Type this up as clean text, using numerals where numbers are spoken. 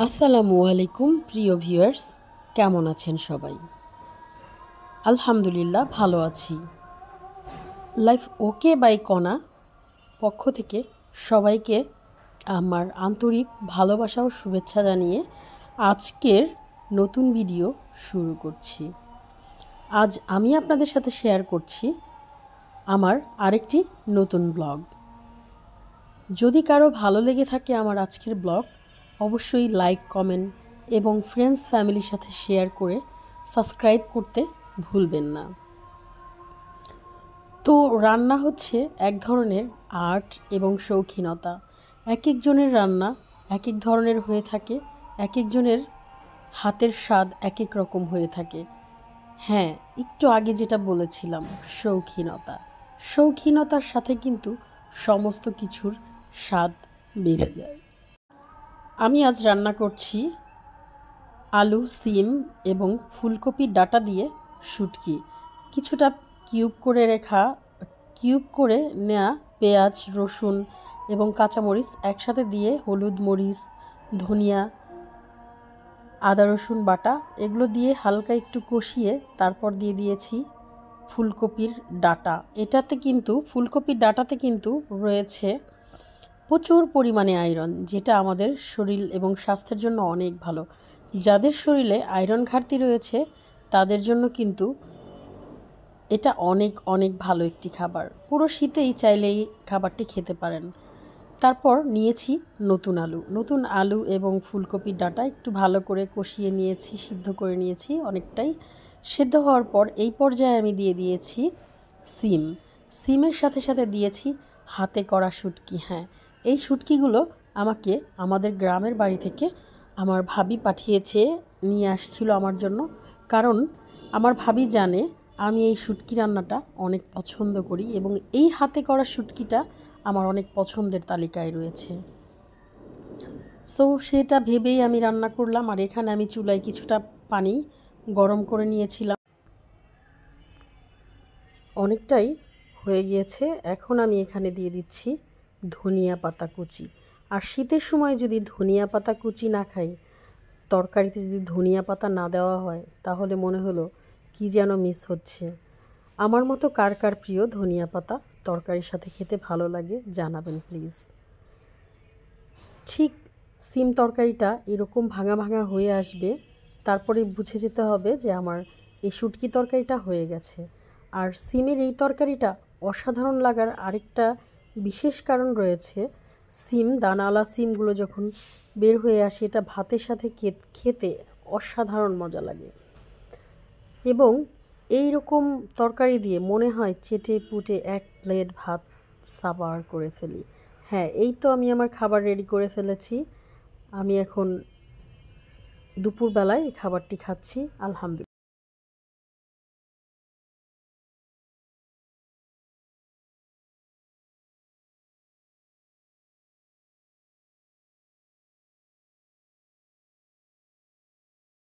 আসসালামু আলাইকুম প্রিয় ভিউয়ার্স, কেমন আছেন সবাই? আলহামদুলিল্লাহ ভালো আছি। লাইফ ওকে বাই কণা পক্ষ থেকে সবাইকে আমার আন্তরিক ভালোবাসা ও শুভেচ্ছা জানিয়ে আজকের নতুন ভিডিও শুরু করছি। আজ আমি আপনাদের সাথে শেয়ার করছি আমার আরেকটি নতুন ব্লগ। যদি কারো ভালো লেগে থাকে আমার আজকের ব্লগ, অবশ্যই লাইক, কমেন্ট এবং ফ্রেন্ডস ফ্যামিলির সাথে শেয়ার করে সাবস্ক্রাইব করতে ভুলবেন না। তো রান্না হচ্ছে এক ধরনের আর্ট এবং শৌখিনতা। এক একজনের রান্না এক এক ধরনের হয়ে থাকে, এক একজনের হাতের স্বাদ এক এক রকম হয়ে থাকে। হ্যাঁ, একটু আগে যেটা বলেছিলাম, শৌখিনতার সাথে কিন্তু সমস্ত কিছুর স্বাদ বেড়ে যায়। আমি আজ রান্না করছি আলু, সিম এবং ফুলকপির ডাঁটা দিয়ে শুটকি। কিছুটা কিউব করে নেওয়া পেঁয়াজ, রসুন এবং কাঁচামরিচ একসাথে দিয়ে হলুদ, মরিচ, ধনিয়া, আদা রসুন বাটা এগুলো দিয়ে হালকা একটু কষিয়ে তারপর দিয়ে দিয়েছি ফুলকপির ডাঁটা। ফুলকপির ডাঁটাতে কিন্তু রয়েছে প্রচুর পরিমাণে আয়রন, যেটা আমাদের শরীর এবং স্বাস্থ্যের জন্য অনেক ভালো। যাদের শরীরে আয়রন ঘাটতি রয়েছে তাদের জন্য কিন্তু এটা অনেক অনেক ভালো একটি খাবার। পুরো শীতেই চাইলেই খাবারটি খেতে পারেন। তারপর নিয়েছি নতুন আলু এবং ফুলকপির ডাঁটা একটু ভালো করে কষিয়ে নিয়েছি, সিদ্ধ করে নিয়েছি। অনেকটাই সেদ্ধ হওয়ার পর এই পর্যায়ে আমি দিয়ে দিয়েছি সিমের সাথে সাথে দিয়েছি হাতে করা শুটকি। হ্যাঁ, এই শুটকিগুলো আমাকে আমাদের গ্রামের বাড়ি থেকে আমার ভাবি নিয়ে আসছিল আমার জন্য। কারণ আমার ভাবি জানে আমি এই শুটকি রান্নাটা অনেক পছন্দ করি এবং এই হাতে করা শুটকিটা আমার অনেক পছন্দের তালিকায় রয়েছে। সো সেটা ভেবেই আমি রান্না করলাম। আর এখানে আমি চুলায় কিছুটা পানি গরম করে নিয়েছিলাম। অনেকটাই হয়ে গিয়েছে। এখন আমি এখানে দিয়ে দিচ্ছি ধনিয়া পাতা কুচি। আর শীতের সময় যদি ধনিয়া পাতা কুচি না খাই, তরকারিতে যদি ধনিয়া পাতা না দেওয়া হয়, তাহলে মনে হলো কি যেন মিস হচ্ছে। আমার মতো কার কার প্রিয় ধনিয়া পাতা তরকারির সাথে খেতে ভালো লাগে জানাবেন প্লিজ। ঠিক সিম তরকারিটা এরকম ভাঙা ভাঙা হয়ে আসবে, তারপরে বুঝে যেতে হবে যে আমার এই শুটকি তরকারিটা হয়ে গেছে। আর সিমের এই তরকারিটা অসাধারণ লাগার আরেকটা বিশেষ কারণ রয়েছে। দানাওয়ালা সিমগুলো যখন বের হয়ে আসে, এটা ভাতের সাথে খেতে অসাধারণ মজা লাগে। এবং এই রকম তরকারি দিয়ে মনে হয় চেটে পুটে এক প্লেট ভাত সাবার করে ফেলি। হ্যাঁ, এই তো আমি আমার খাবার রেডি করে ফেলেছি। আমি এখন দুপুরবেলায় এই খাবারটি খাচ্ছি, আলহামদুলিল্লাহ।